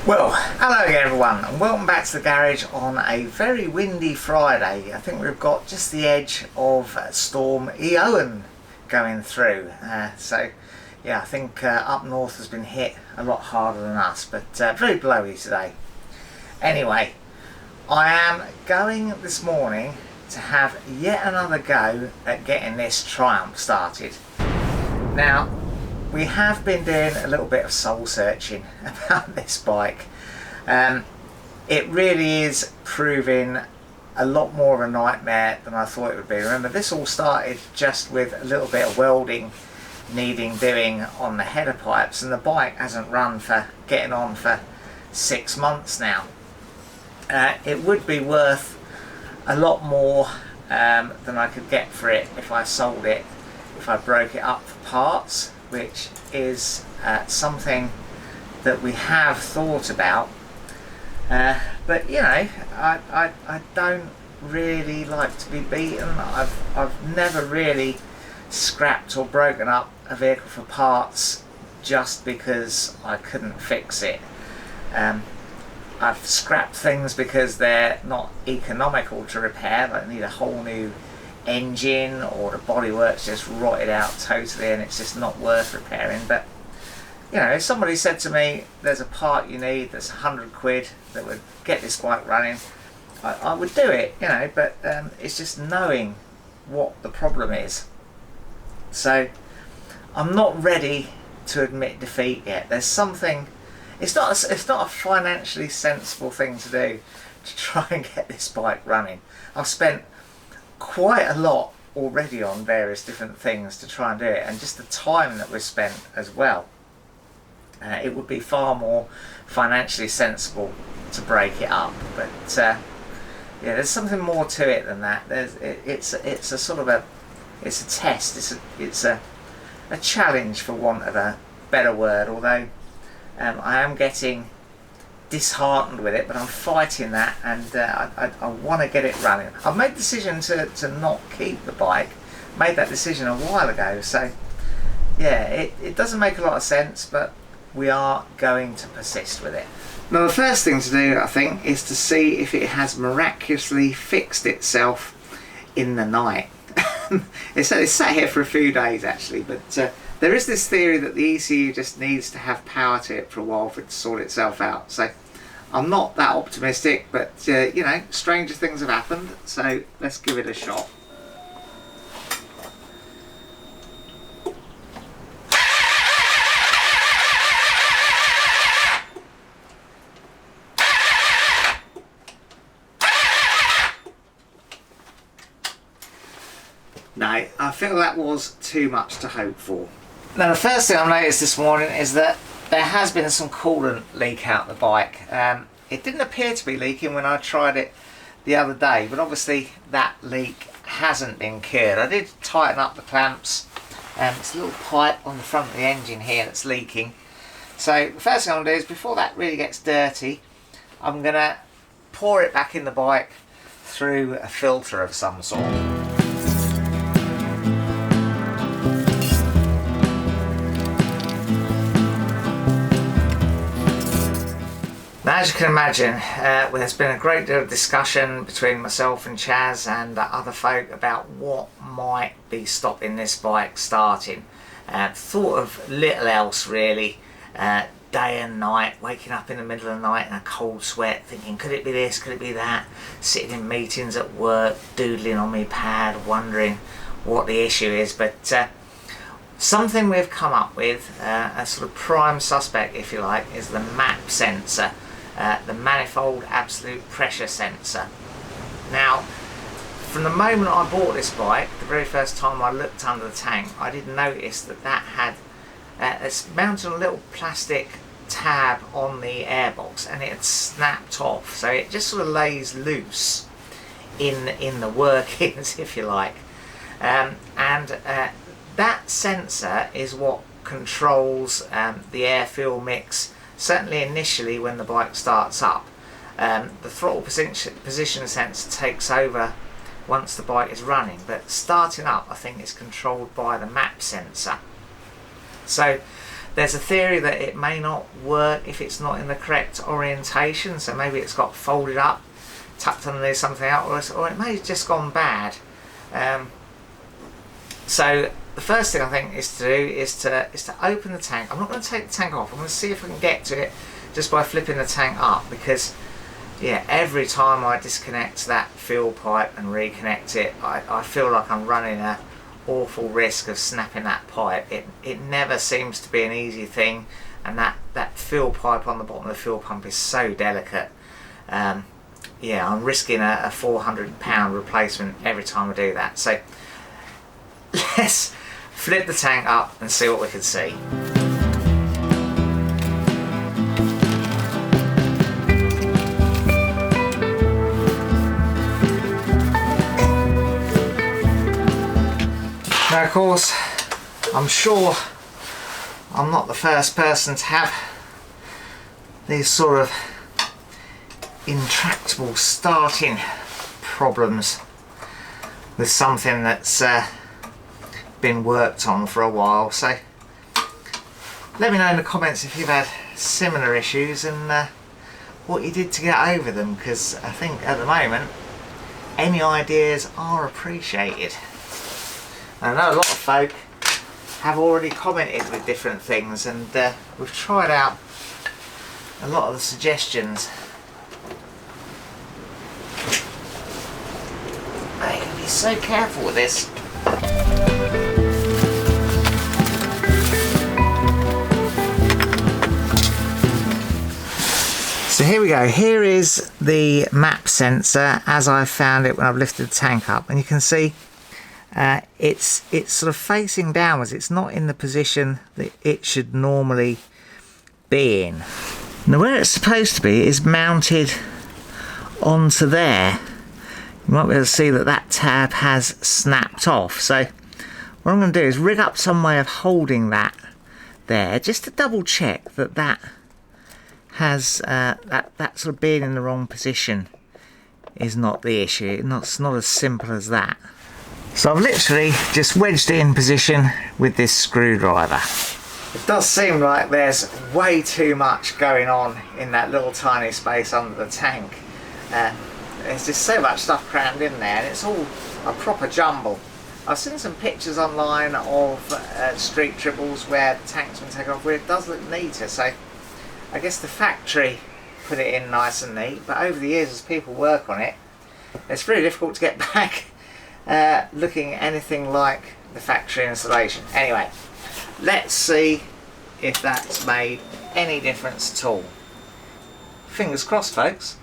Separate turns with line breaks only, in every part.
Well, hello again everyone, and welcome back to the garage on a very windy Friday. I think we've got just the edge of Storm Eoin going through. So yeah, I think up north has been hit a lot harder than us, but very blowy today. Anyway, I am going this morning to have yet another go at getting this Triumph started. Now, we have been doing a little bit of soul searching about this bike. It really is proving a lot more of a nightmare than I thought it would be. Remember, this all started just with a little bit of welding needing doing on the header pipes, and the bike hasn't run for getting on for 6 months now. It would be worth a lot more than I could get for it if I sold it, if I broke it up for parts, which is something that we have thought about, but you know, I don't really like to be beaten. I've never really scrapped or broken up a vehicle for parts just because I couldn't fix it. I've scrapped things because they're not economical to repair, like need a whole new engine, or the bodywork's just rotted out totally and it's just not worth repairing. But you know, if somebody said to me there's a part you need that's 100 quid that would get this bike running, I would do it, you know. But it's just knowing what the problem is. So I'm not ready to admit defeat yet. There's something, it's not a financially sensible thing to do to try and get this bike running. I've spent quite a lot already on various different things to try and do it, and just the time that we've spent as well. It would be far more financially sensible to break it up, but yeah, there's something more to it than that. It's a sort of it's a test. It's a challenge, for want of a better word. Although I am getting disheartened with it, but I'm fighting that, and I want to get it running. I've made the decision to not keep the bike. Made that decision a while ago, so yeah, it doesn't make a lot of sense, but we are going to persist with it. Now, the first thing to do, I think, is to see if it has miraculously fixed itself in the night. It's sat here for a few days actually, but there is this theory that the ECU just needs to have power to it for a while for it to sort itself out. So I'm not that optimistic, but you know, stranger things have happened, so let's give it a shot. No, I feel that was too much to hope for. Now, the first thing I noticed this morning is that there has been some coolant leak out the bike. It didn't appear to be leaking when I tried it the other day, but obviously that leak hasn't been cured. I did tighten up the clamps. It's a little pipe on the front of the engine here that's leaking. So the first thing I'm going to do is, before that really gets dirty, I'm going to pour it back in the bike through a filter of some sort. Now, as you can imagine, there's been a great deal of discussion between myself and Chaz and other folk about what might be stopping this bike starting. Thought of little else really, day and night, waking up in the middle of the night in a cold sweat, thinking, could it be this, could it be that, sitting in meetings at work, doodling on my pad, wondering what the issue is. But something we've come up with, a sort of prime suspect if you like, is the MAP sensor. The manifold absolute pressure sensor. Now, from the moment I bought this bike, the very first time I looked under the tank, I did notice that had it's mounted on a little plastic tab on the airbox, and it had snapped off, so it just sort of lays loose in the workings, if you like. That sensor is what controls the air-fuel mix, certainly initially when the bike starts up. The throttle position sensor takes over once the bike is running, but starting up I think is controlled by the MAP sensor. So There's a theory that it may not work if it's not in the correct orientation, so maybe it's got folded up, tucked underneath something else, or it may have just gone bad. So the first thing I think is to do is to open the tank. I'm not going to take the tank off. I'm going to see if I can get to it just by flipping the tank up, because yeah, every time I disconnect that fuel pipe and reconnect it, I feel like I'm running an awful risk of snapping that pipe. It never seems to be an easy thing, and that fuel pipe on the bottom of the fuel pump is so delicate. Yeah, I'm risking a £400 replacement every time I do that. So let's flip the tank up and see what we can see. Now, of course, I'm sure I'm not the first person to have these sort of intractable starting problems with something that's been worked on for a while. So let me know in the comments if you've had similar issues and what you did to get over them, because I think at the moment any ideas are appreciated. I know a lot of folk have already commented with different things, and we've tried out a lot of the suggestions. I can be so careful with this. So here we go. Here is the map sensor as I found it when I've lifted the tank up, and you can see it's sort of facing downwards. It's not in the position that it should normally be in. Now where it's supposed to be is mounted onto there. You might be able to see that that tab has snapped off. So what I'm going to do is rig up some way of holding that there, just to double check that that has that sort of being in the wrong position is not the issue. It's not as simple as that. So I've literally just wedged it in position with this screwdriver. It does seem like there's way too much going on in that little tiny space under the tank. There's just so much stuff crammed in there, and it's all a proper jumble. I've seen some pictures online of street triples where the tank's been taken off, where it does look neater. So I guess the factory put it in nice and neat, but over the years as people work on it, it's really difficult to get back looking anything like the factory installation. Anyway, let's see if that's made any difference at all. Fingers crossed, folks.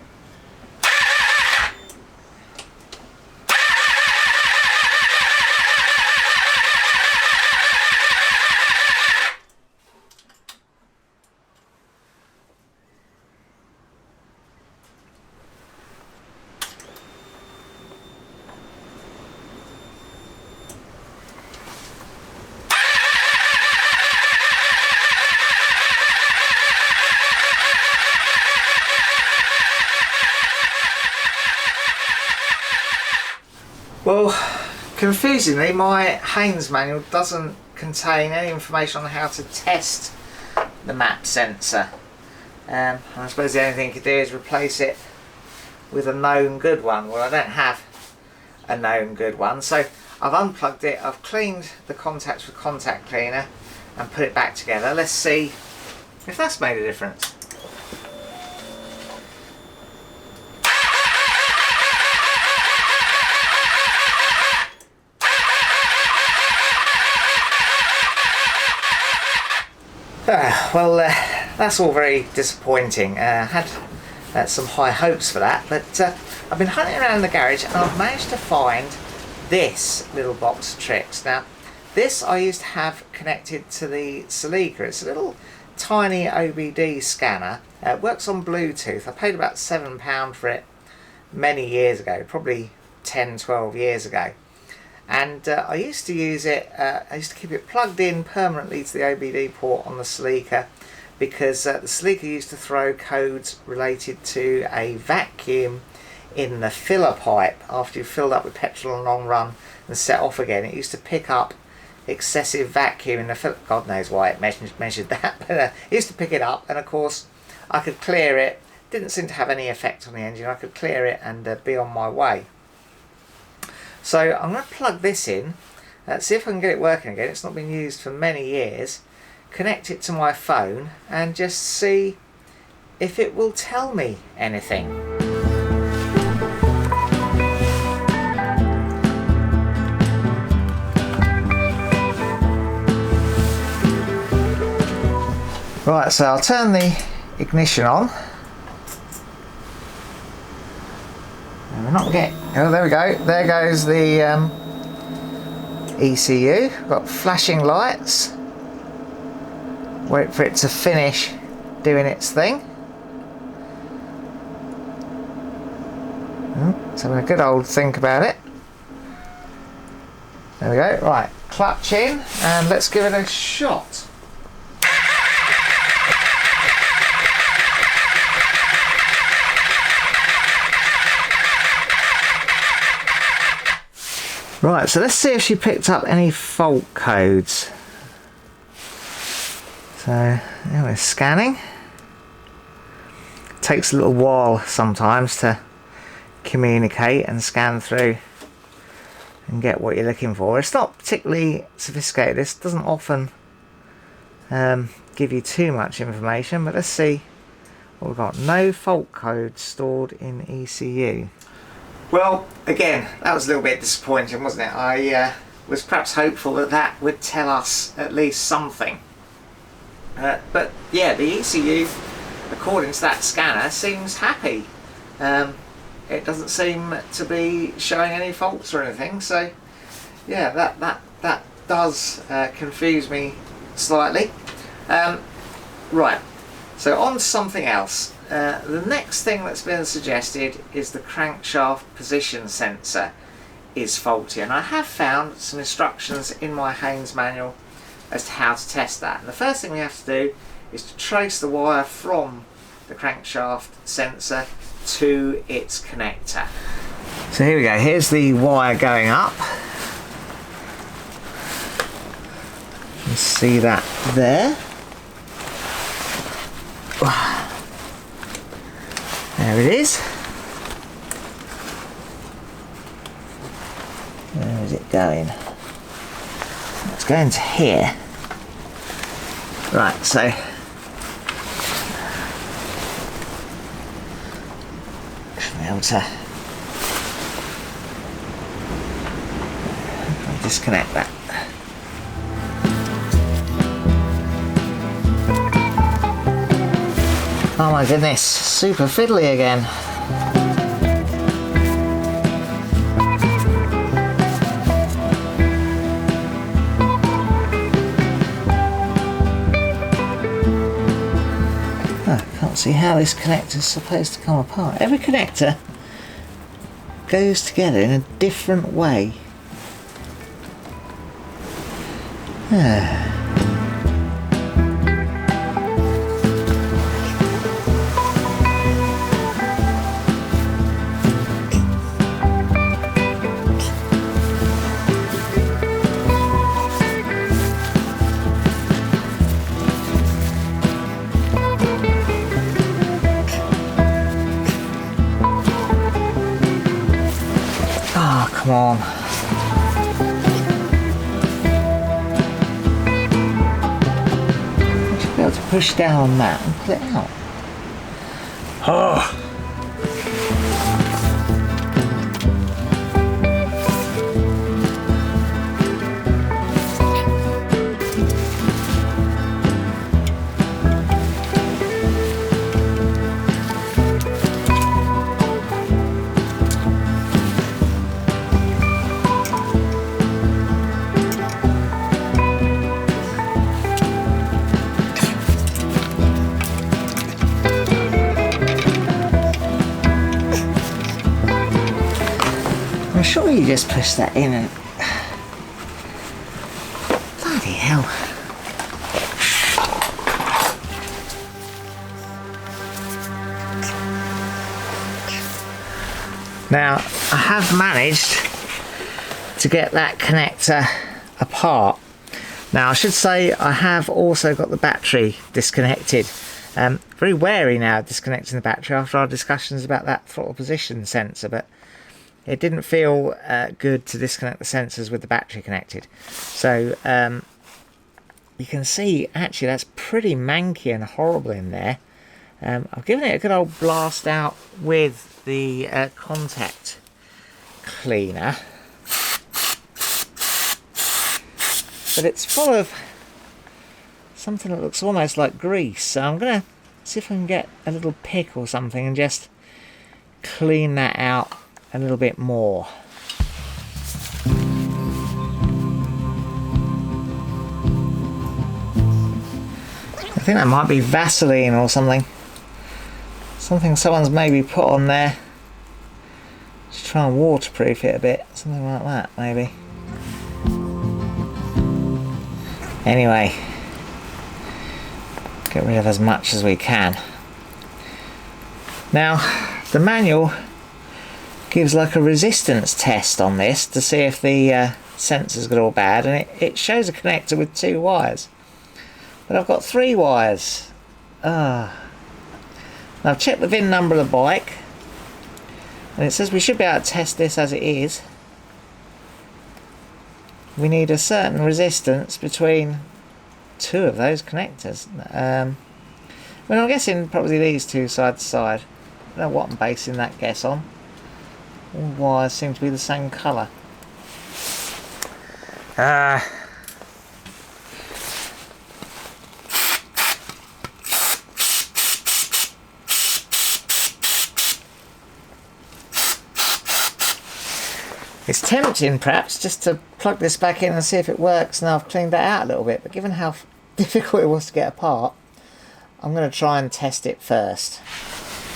Well, confusingly, my Haynes manual doesn't contain any information on how to test the map sensor. I suppose the only thing you could do is replace it with a known good one. Well, I don't have a known good one, so I've unplugged it, I've cleaned the contacts with contact cleaner and put it back together. Let's see if that's made a difference. Well, that's all very disappointing. I had some high hopes for that, but I've been hunting around the garage and I've managed to find this little box of tricks. Now, this I used to have connected to the Ttxela. It's a little tiny OBD scanner. It works on Bluetooth. I paid about £7 for it many years ago, probably 10, 12 years ago. And I used to use it, I used to keep it plugged in permanently to the OBD port on the Ttxela, because the Ttxela used to throw codes related to a vacuum in the filler pipe after you filled up with petrol on long run and set off again. It used to pick up excessive vacuum in the filter. God knows why it measured that, but it used to pick it up, and of course I could clear it. Didn't seem to have any effect on the engine. I could clear it and be on my way. So I'm going to plug this in, see if I can get it working again. It's not been used for many years. Connect it to my phone and just see if it will tell me anything. Right, so I'll turn the ignition on. And we're not getting. Oh, there we go. There goes the ECU. Got flashing lights. Wait for it to finish doing its thing. Let's have a good old think about it. There we go. Right, clutch in and let's give it a shot. Right, so let's see if she picked up any fault codes. So, yeah, we're scanning. It takes a little while sometimes to communicate and scan through and get what you're looking for. It's not particularly sophisticated. This doesn't often give you too much information, but let's see what we've got. No fault code stored in ECU. Well, again, that was a little bit disappointing, wasn't it? I was perhaps hopeful that that would tell us at least something. But yeah, the ECU, according to that scanner, seems happy. It doesn't seem to be showing any faults or anything. So yeah, that does confuse me slightly. Right, so on to something else. The next thing that's been suggested is the crankshaft position sensor is faulty, and I have found some instructions in my Haynes manual as to how to test that. And the first thing we have to do is to trace the wire from the crankshaft sensor to its connector. So here we go, here's the wire going up. You can see that there. There it is. Where is it going? It's going to here. Right, so should be able to disconnect that. Oh my goodness, super fiddly again. I can't see how this connector is supposed to come apart. Every connector goes together in a different way. Come on. I should be able to push down on that and pull it out. Oh. Sure, you just push that in and bloody hell. Now I have managed to get that connector apart Now I should say I have also got the battery disconnected. Very wary now disconnecting the battery after our discussions about that throttle position sensor, but it didn't feel good to disconnect the sensors with the battery connected. So you can see actually that's pretty manky and horrible in there. I've given it a good old blast out with the contact cleaner, but it's full of something that looks almost like grease, so I'm going to see if I can get a little pick or something and just clean that out a little bit more. I think that might be Vaseline or something. Something someone's maybe put on there to try and waterproof it a bit. Something like that, maybe. Anyway, get rid of as much as we can. Now, the manual gives like a resistance test on this to see if the sensors got all bad, and it shows a connector with 2 wires. But I've got 3 wires. Now I've checked the VIN number of the bike, and it says we should be able to test this as it is. We need a certain resistance between 2 of those connectors. Well, I'm guessing probably these 2 side to side. I don't know what I'm basing that guess on. All wires seem to be the same colour. It's tempting perhaps just to plug this back in and see if it works now I've cleaned that out a little bit, but given how difficult it was to get apart, I'm going to try and test it first.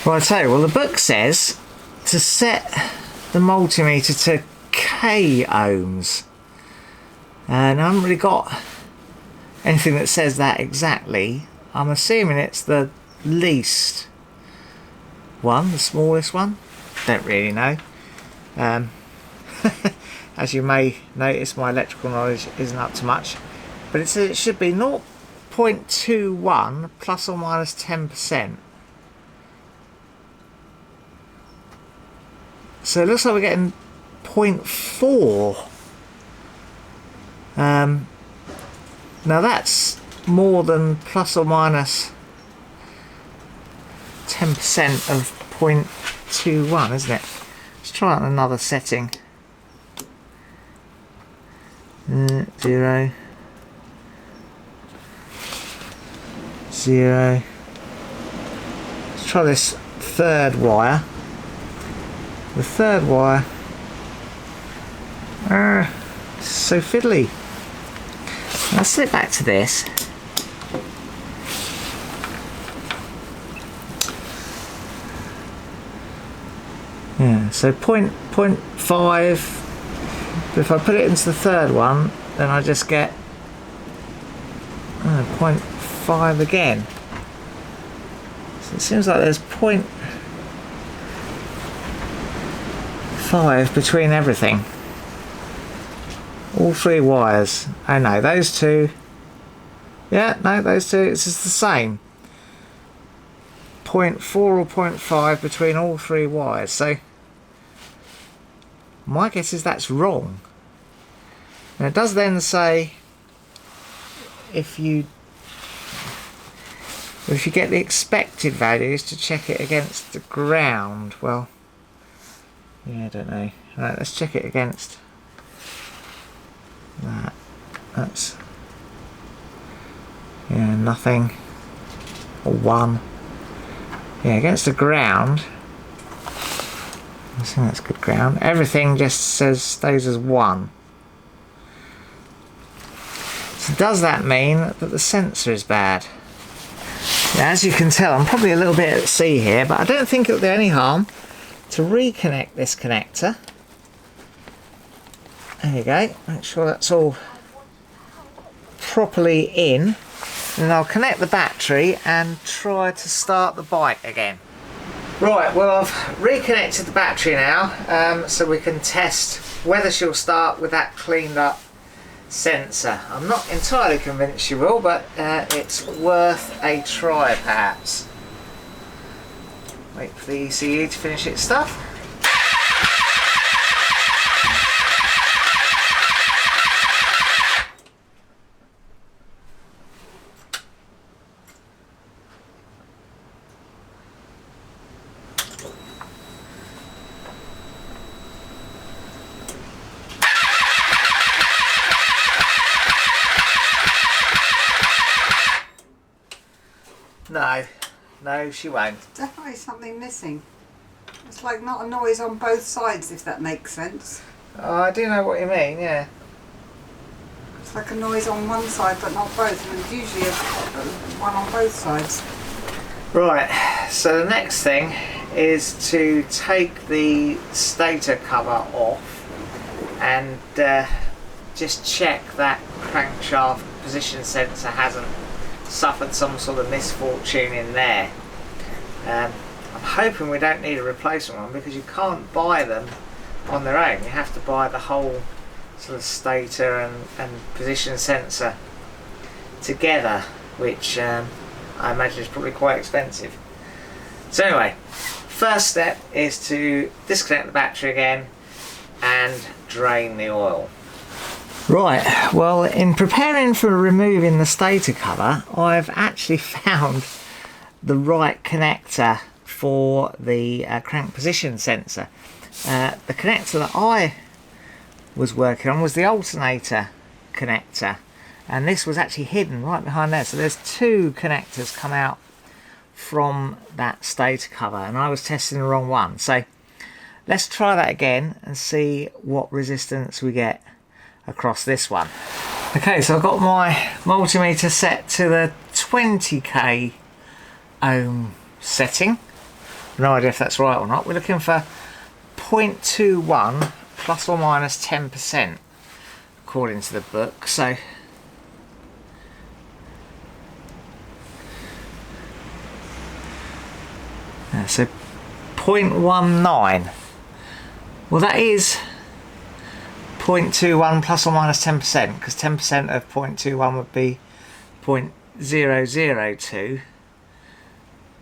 Well, I tell you, well, the book says to set the multimeter to K ohms, and I haven't really got anything that says that exactly. I'm assuming it's the least one, the smallest one. Don't really know. As you may notice, my electrical knowledge isn't up to much, but it says it should be 0.21 plus or minus 10%. So it looks like we're getting 0.4. Now that's more than plus or minus 10% of 0.21, isn't it? Let's try out another setting. 0, 0. Let's try this 3rd wire. The 3rd wire. So fiddly. Let's slip back to this. Yeah, so 0.5. But if I put it into the 3rd one, then I just get 0.5 again. So it seems like there's 0.5 between everything. All 3 wires. Oh no, those 2. Yeah, no, those 2. It's just the same. 0.4 or 0.5 between all 3 wires. So my guess is that's wrong. And it does then say if you get the expected values to check it against the ground. Well, yeah, I don't know. Right, let's check it against that. That's, yeah, nothing. Or 1. Yeah, against the ground. I think that's good ground. Everything just stays as 1. So does that mean that the sensor is bad? Now, as you can tell, I'm probably a little bit at sea here, but I don't think it'll do any harm to reconnect this connector. There you go. Make sure that's all properly in. And I'll connect the battery and try to start the bike again. Right, well, I've reconnected the battery now, so we can test whether she'll start with that cleaned up sensor. I'm not entirely convinced you will, but it's worth a try perhaps. Wait for the ECU to finish its stuff. No, she won't.
Definitely something missing. It's like not a noise on both sides, if that makes sense.
Oh, I do know what you mean, yeah.
It's like a noise on one side but not both, and it's usually one on both sides.
Right, so the next thing is to take the stator cover off and just check that crankshaft position sensor hasn't suffered some sort of misfortune in there. I'm hoping we don't need a replacement one, because you can't buy them on their own. You have to buy the whole sort of stator and position sensor together, which I imagine is probably quite expensive. So anyway, first step is to disconnect the battery again and drain the oil. Right, well, in preparing for removing the stator cover, I've actually found the right connector for the crank position sensor. The connector that I was working on was the alternator connector, and this was actually hidden right behind there. So there's two connectors come out from that stator cover, and I was testing the wrong one. So let's try that again and see what resistance we get across this one. Okay, so I've got my multimeter set to the 20k ohm setting. No idea if that's right or not. We're looking for 0.21 plus or minus 10% according to the book. So so 0.19. Well, that is 0.21 plus or minus 10%, because 10% of 0.21 would be 0.002,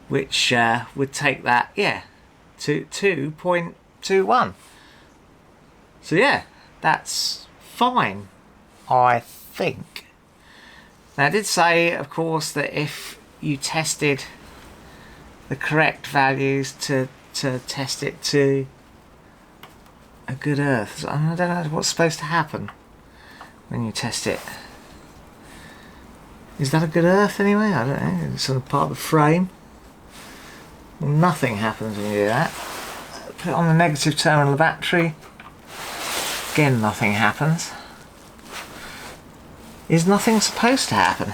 which would take that, yeah, to 2.21. So yeah, that's fine, I think. Now, I did say, of course, that if you tested the correct values to test it to a good earth. So I don't know what's supposed to happen when you test it. Is that a good earth anyway? I don't know. It's sort of part of the frame. Well, nothing happens when you do that. Put it on the negative terminal of the battery. Again, nothing happens. Is nothing supposed to happen?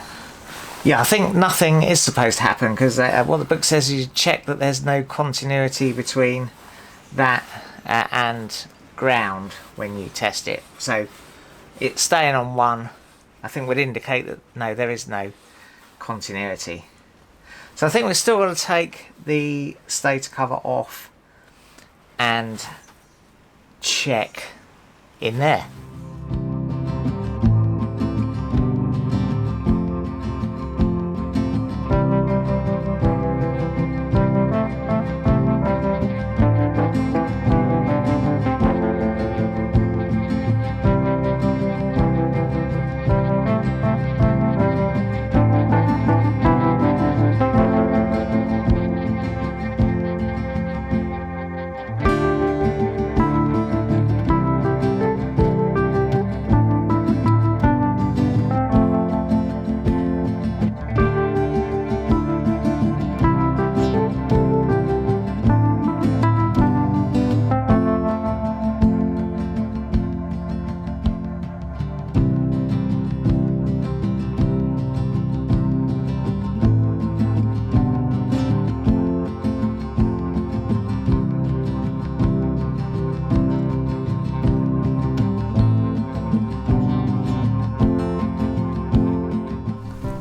Yeah, I think nothing is supposed to happen, because what the book says is you check that there's no continuity between that and ground when you test it. So it's staying on one, I think, would indicate that no, there is no continuity. So I think we're still going to take the stator cover off and check in there.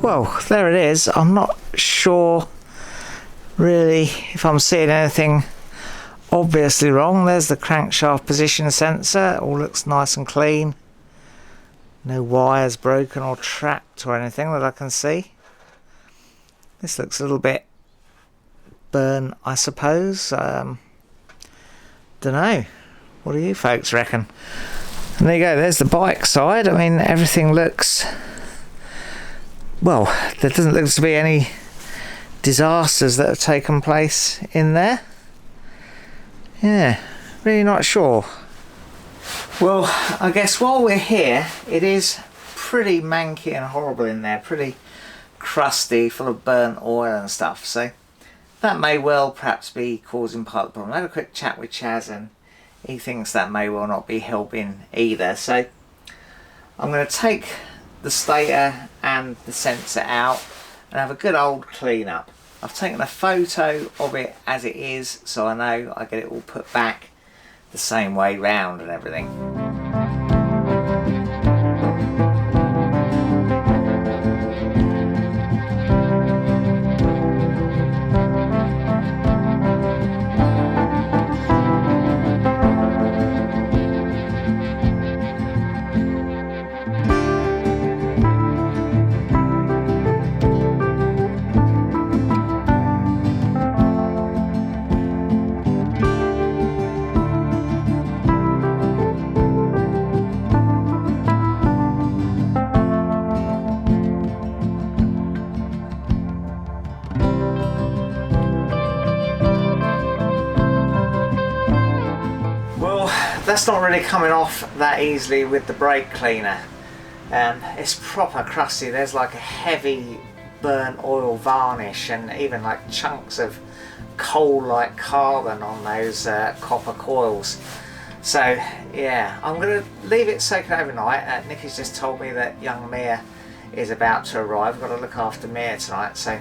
Well, there it is. I'm not sure really if I'm seeing anything obviously wrong. There's the crankshaft position sensor. It all looks nice and clean. No wires broken or trapped or anything that I can see. This looks a little bit burnt, I suppose. Don't know. What do you folks reckon? And there you go, there's the bike side. I mean, everything looks... Well, there doesn't look to be any disasters that have taken place in there. Yeah, really not sure. Well, I guess while we're here, it is pretty manky and horrible in there. Pretty crusty, full of burnt oil and stuff. So that may well perhaps be causing part of the problem. I had a quick chat with Chaz and he thinks that may well not be helping either. So I'm going to take the stator and the sensor out and have a good old clean up. I've taken a photo of it as it is, so I know I get it all put back the same way round and everything. That's not really coming off that easily with the brake cleaner. It's proper crusty. There's like a heavy burnt oil varnish and even like chunks of coal-like carbon on those copper coils. So yeah, I'm going to leave it soaking overnight. Nicky's just told me that young Mia is about to arrive. I've got to look after Mia tonight, so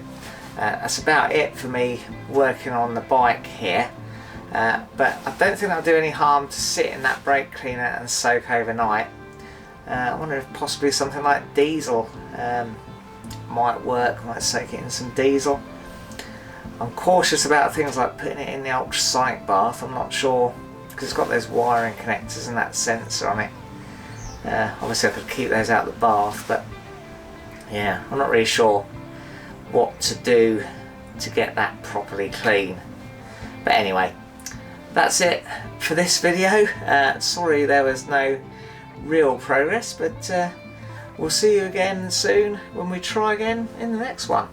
that's about it for me working on the bike here. But I don't think that'll do any harm to sit in that brake cleaner and soak overnight. I wonder if possibly something like diesel might work. I might soak it in some diesel. I'm cautious about things like putting it in the ultrasonic bath. I'm not sure because it's got those wiring connectors and that sensor on it. Obviously I could keep those out of the bath, but yeah, I'm not really sure what to do to get that properly clean. But anyway, that's it for this video. Sorry there was no real progress, but we'll see you again soon when we try again in the next one.